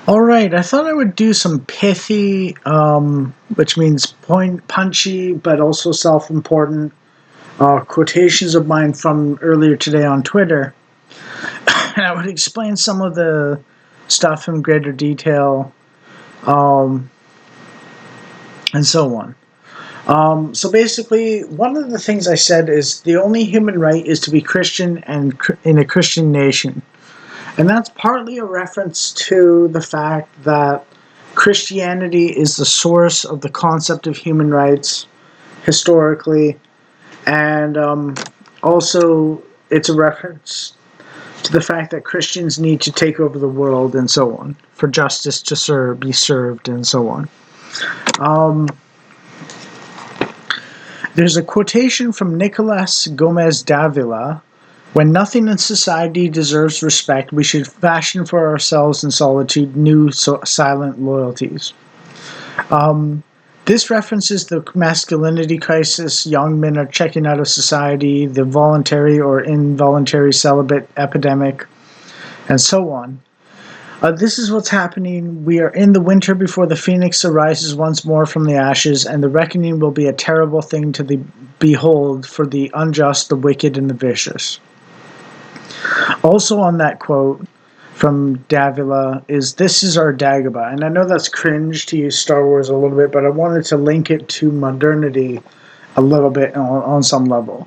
Alright, I thought I would do some pithy, which means punchy, but also self-important, quotations of mine from earlier today on Twitter. And I would explain some of the stuff in greater detail, um, and so on. So basically, one of the things I said is the only human right is to be Christian and in a Christian nation. And that's partly a reference to the fact that Christianity is the source of the concept of human rights historically, and also it's a reference to the fact that Christians need to take over the world and so on, for justice to be served and so on. Um, there's a quotation from Nicolas Gomez Davila. When nothing in society deserves respect, we should fashion for ourselves in solitude new silent loyalties. Um, this references the masculinity crisis, young men are checking out of society, the voluntary or involuntary celibate epidemic, and so on. This is what's happening. We are in the winter before the phoenix arises once more from the ashes, and the reckoning will be a terrible thing to behold for the unjust, the wicked, and the vicious. Also on that quote from Davila is "This is our Dagobah," and I know that's cringe to use Star Wars a little bit, but I wanted to link it to modernity a little bit on some level.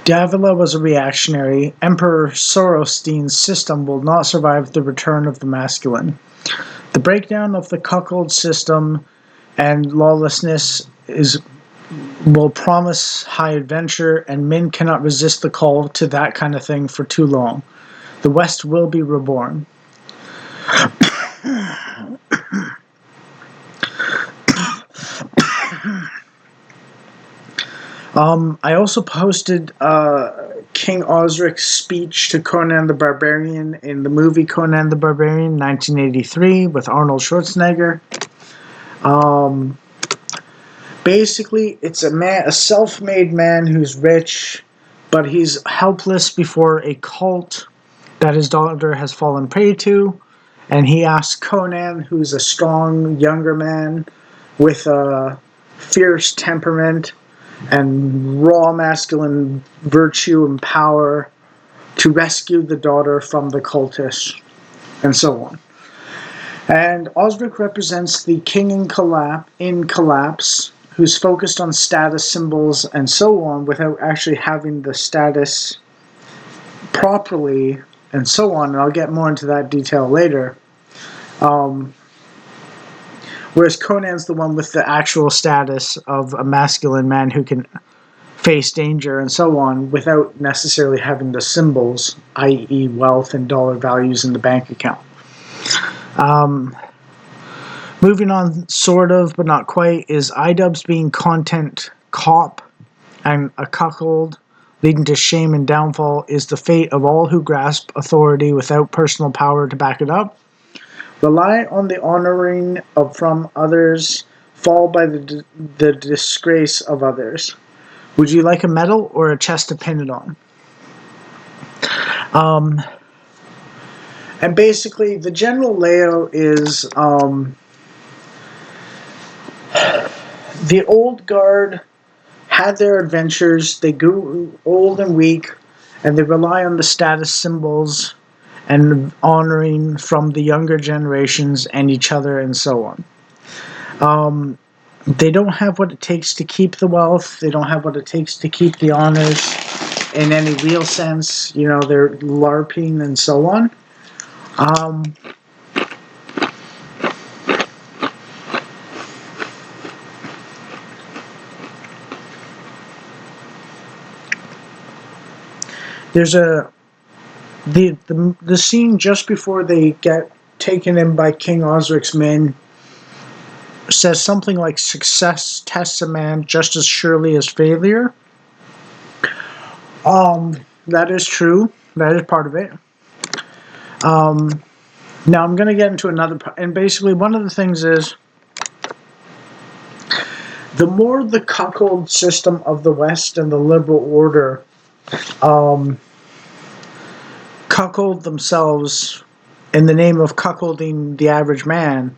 Davila was a reactionary. Emperor Sorostein's system will not survive the return of the masculine. The breakdown of the cuckold system and lawlessness will promise high adventure, and men cannot resist the call to that kind of thing for too long. The West will be reborn. I also posted King Osric's speech to Conan the Barbarian in the movie Conan the Barbarian, 1983, with Arnold Schwarzenegger. Basically, it's a self-made man who's rich, but he's helpless before a cult that his daughter has fallen prey to, and he asks Conan, who's a strong younger man with a fierce temperament and raw masculine virtue and power, to rescue the daughter from the cultists, and so on. And Osric represents the king in collapse, who's focused on status symbols and so on without actually having the status properly, and so on. And I'll get more into that detail later. Whereas Conan's the one with the actual status of a masculine man who can face danger and so on without necessarily having the symbols, i.e. wealth and dollar values in the bank account. Moving on, sort of, but not quite, is iDubbbz being content cop and a cuckold, leading to shame and downfall, is the fate of all who grasp authority without personal power to back it up. Rely on the honoring from others, fall by the disgrace of others. Would you like a medal or a chest to pin it on? And basically, the general layout is the old guard had their adventures, they grew old and weak, and they rely on the status symbols and honoring from the younger generations and each other and so on. They don't have what it takes to keep the wealth, they don't have what it takes to keep the honors in any real sense. You know, they're LARPing and so on. There's the scene just before they get taken in by King Osric's men says something like success tests a man just as surely as failure. That is true. That is part of it. Now I'm going to get into another part, and basically one of the things is the more the cuckold system of the West and the liberal order cuckold themselves in the name of cuckolding the average man,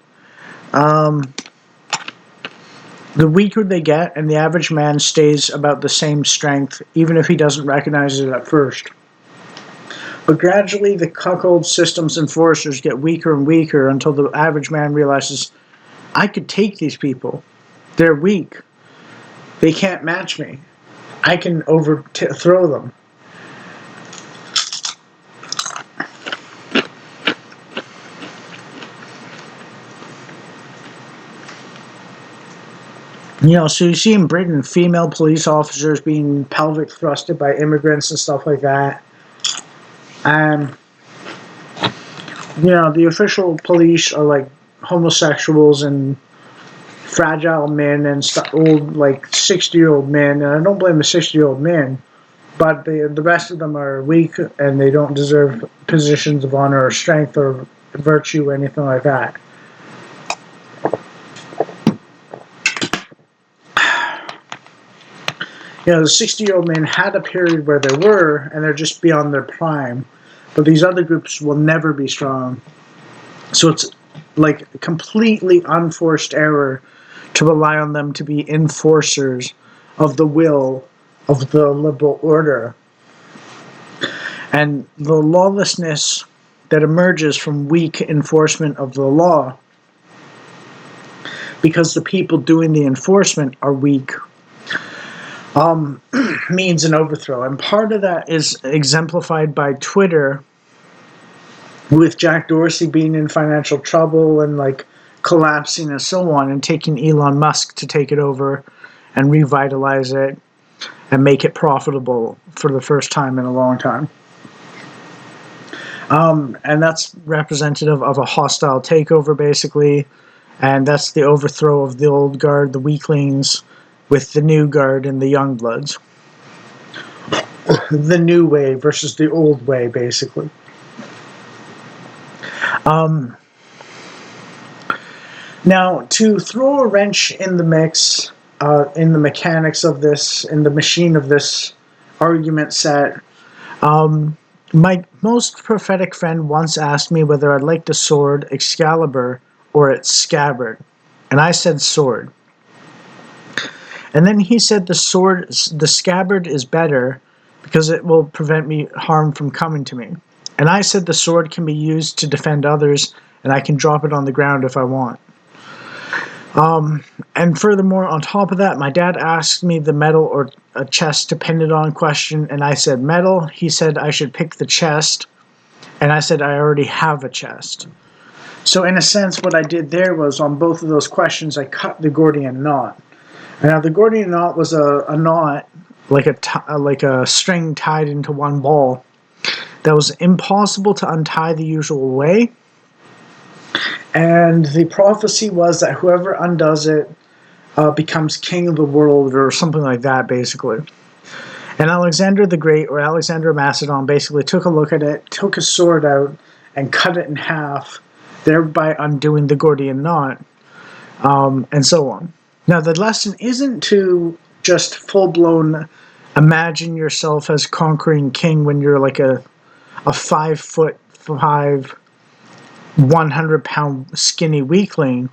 um, the weaker they get, and the average man stays about the same strength, even if he doesn't recognize it at first. But gradually, the cuckold system's enforcers get weaker and weaker until the average man realizes, I could take these people. They're weak. They can't match me. I can overthrow them. So you see in Britain, female police officers being pelvic thrusted by immigrants and stuff like that. And, the official police are like homosexuals and fragile men and old, like 60-year-old men. And I don't blame the 60-year-old men, but the rest of them are weak and they don't deserve positions of honor or strength or virtue or anything like that. The 60-year-old men had a period where they were, and they're just beyond their prime. But these other groups will never be strong. So it's like completely unforced error to rely on them to be enforcers of the will of the liberal order. And the lawlessness that emerges from weak enforcement of the law, because the people doing the enforcement are weak, means an overthrow. And part of that is exemplified by Twitter, with Jack Dorsey being in financial trouble and like collapsing and so on, and taking Elon Musk to take it over and revitalize it and make it profitable for the first time in a long time. And that's representative of a hostile takeover, basically. And that's the overthrow of the old guard, the weaklings, with the new guard and the young bloods. The new way versus the old way, basically. Now, to throw a wrench in the mix, in the mechanics of this, in the machine of this argument set, my most prophetic friend once asked me whether I'd like the sword Excalibur or its scabbard. And I said sword. And then he said the scabbard is better because it will prevent harm from coming to me. And I said the sword can be used to defend others, and I can drop it on the ground if I want. And furthermore, on top of that, my dad asked me the metal or a chest depended on question, and I said metal. He said I should pick the chest, and I said I already have a chest. So in a sense, what I did there was, on both of those questions, I cut the Gordian knot. Now, the Gordian knot was a knot, like a string tied into one ball, that was impossible to untie the usual way. And the prophecy was that whoever undoes it becomes king of the world, or something like that, basically. And Alexander the Great, or Alexander of Macedon, basically took a look at it, took his sword out, and cut it in half, thereby undoing the Gordian knot, and so on. Now, the lesson isn't to just full-blown imagine yourself as conquering king when you're like a 5'5", 100-pound skinny weakling.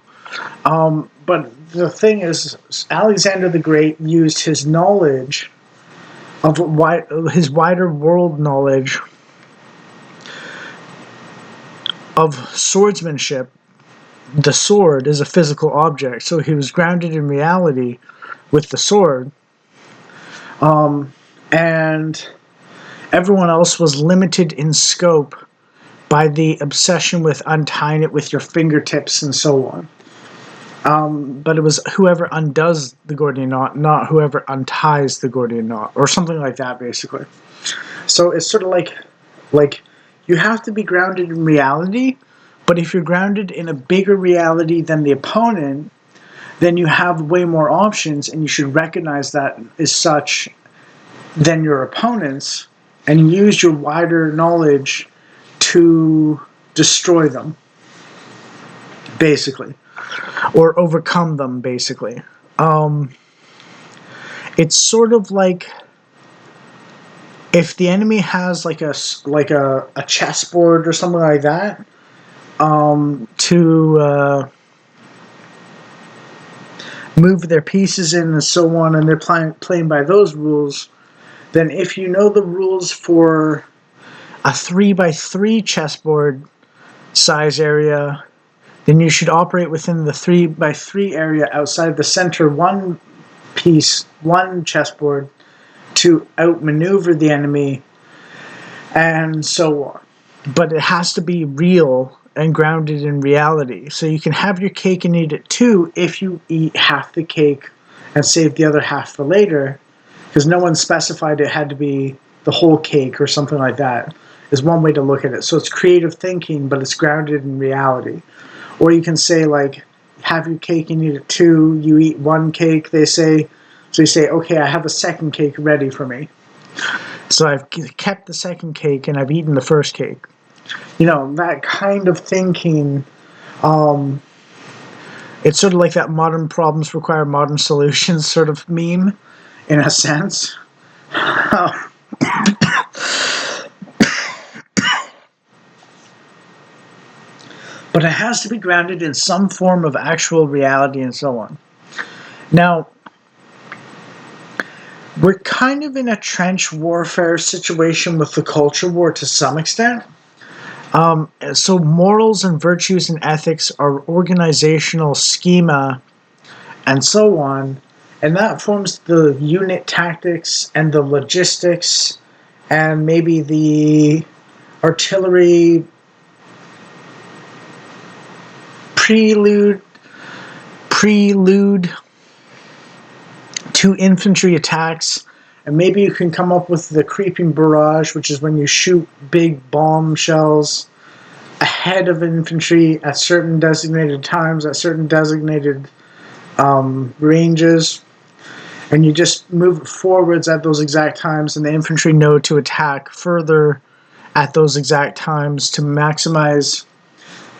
But the thing is, Alexander the Great used his knowledge of his wider world knowledge of swordsmanship. The sword is a physical object, so he was grounded in reality with the sword. And everyone else was limited in scope by the obsession with untying it with your fingertips and so on. But it was whoever undoes the Gordian knot, not whoever unties the Gordian knot, or something like that, basically. So it's sort of like you have to be grounded in reality, but if you're grounded in a bigger reality than the opponent, then you have way more options, and you should recognize that as such than your opponents, and use your wider knowledge to destroy them, basically, or overcome them, basically. It's sort of like if the enemy has like a chessboard or something like that, to move their pieces in and so on, and they're playing by those rules, then if you know the rules for a 3x3 chessboard size area, then you should operate within the 3x3 area outside the center one chessboard to outmaneuver the enemy, and so on. But it has to be real and grounded in reality. So you can have your cake and eat it too if you eat half the cake and save the other half for later, because no one specified it had to be the whole cake or something like that, is one way to look at it. So it's creative thinking, but it's grounded in reality. Or you can say, like, have your cake and eat it too. You eat one cake, they say. So you say, okay, I have a second cake ready for me. So I've kept the second cake and I've eaten the first cake. That kind of thinking, it's sort of like that modern problems require modern solutions sort of meme, in a sense. But it has to be grounded in some form of actual reality and so on. Now, we're kind of in a trench warfare situation with the culture war to some extent. So morals and virtues and ethics are organizational schema and so on, and that forms the unit tactics and the logistics and maybe the artillery prelude to infantry attacks. And maybe you can come up with the creeping barrage, which is when you shoot big bomb shells ahead of infantry at certain designated times, at certain designated ranges. And you just move forwards at those exact times, and the infantry know to attack further at those exact times to minimize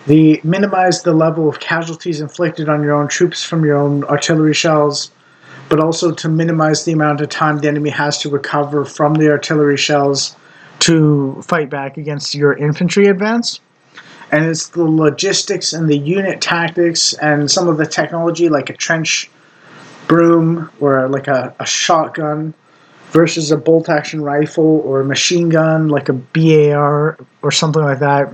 the level of casualties inflicted on your own troops from your own artillery shells, but also to minimize the amount of time the enemy has to recover from the artillery shells to fight back against your infantry advance. And it's the logistics and the unit tactics and some of the technology, like a trench broom or like a shotgun versus a bolt-action rifle or a machine gun like a BAR or something like that,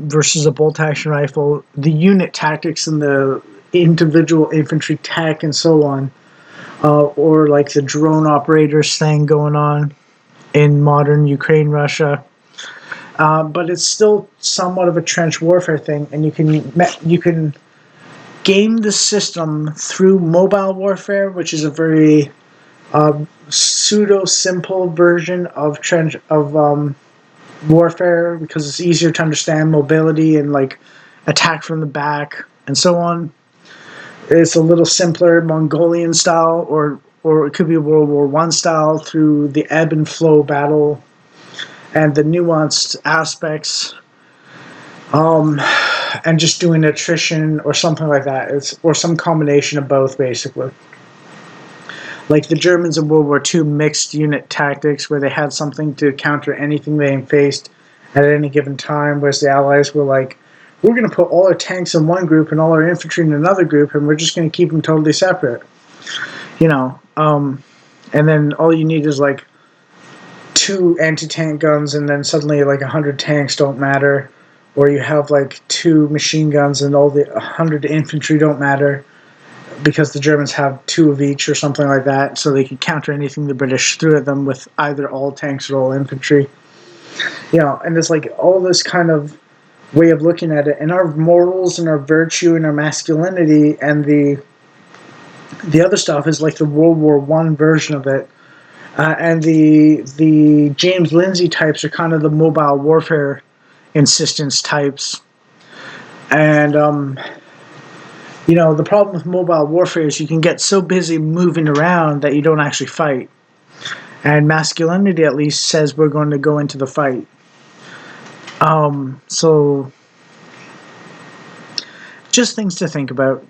versus a bolt-action rifle, the unit tactics and the individual infantry tech and so on, or like the drone operators thing going on in modern Ukraine, Russia. But it's still somewhat of a trench warfare thing, and you can game the system through mobile warfare, which is a very pseudo-simple version of warfare because it's easier to understand mobility and like attack from the back and so on. It's a little simpler, Mongolian style, or it could be World War I style through the ebb and flow battle and the nuanced aspects, and just doing attrition or something like that. Or some combination of both, basically. Like the Germans in World War II mixed unit tactics where they had something to counter anything they faced at any given time, whereas the Allies were like, we're going to put all our tanks in one group and all our infantry in another group, and we're just going to keep them totally separate. And then all you need is like 2 anti-tank guns, and then suddenly like 100 tanks don't matter. Or you have like 2 machine guns and all the 100 infantry don't matter because the Germans have 2 of each or something like that, so they could counter anything the British threw at them with either all tanks or all infantry. And it's like all this kind of way of looking at it, and our morals and our virtue and our masculinity and the other stuff is like the World War I version of it, and the James Lindsay types are kind of the mobile warfare insistence types. And the problem with mobile warfare is you can get so busy moving around that you don't actually fight. And masculinity at least says we're going to go into the fight. So just things to think about.